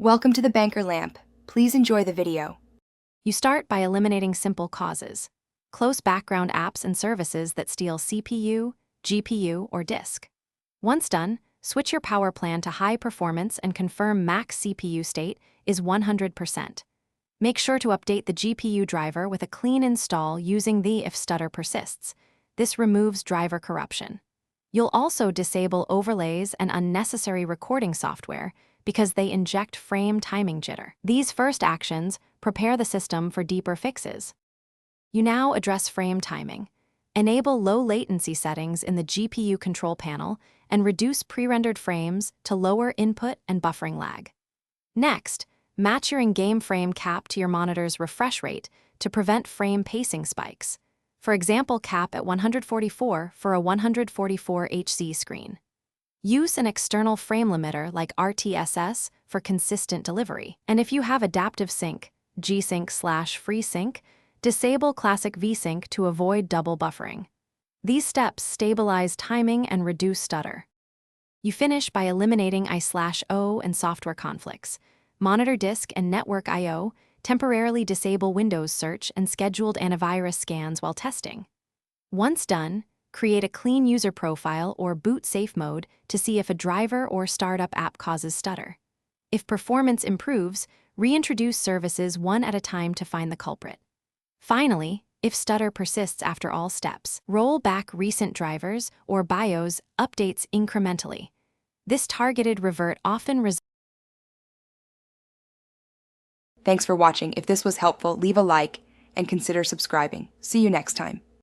Welcome to the Banker Lamp. Please enjoy the video. You start by eliminating simple causes, close background apps and services that steal CPU, GPU, or disk. Once done, switch your power plan to high performance and confirm max CPU state is 100%. Make sure to update the GPU driver with a clean install using the if stutter persists. This removes driver corruption. You'll also disable overlays and unnecessary recording software because they inject frame timing jitter. These first actions prepare the system for deeper fixes. You now address frame timing. Enable low latency settings in the GPU control panel and reduce pre-rendered frames to lower input and buffering lag. Next, match your in-game frame cap to your monitor's refresh rate to prevent frame pacing spikes. For example, cap at 144 for a 144 Hz screen. Use an external frame limiter like RTSS for consistent delivery. And if you have adaptive sync, G-Sync/FreeSync, disable classic V-Sync to avoid double buffering. These steps stabilize timing and reduce stutter. You finish by eliminating I/O and software conflicts. Monitor disk and network I/O, temporarily disable Windows search and scheduled antivirus scans while testing. Once done, create a clean user profile or boot safe mode to see if a driver or startup app causes stutter. If performance improves, reintroduce services one at a time to find the culprit. Finally, if stutter persists after all steps, roll back recent drivers or BIOS updates incrementally. This targeted revert often results. Thanks for watching. If this was helpful, leave a like and consider subscribing. See you next time.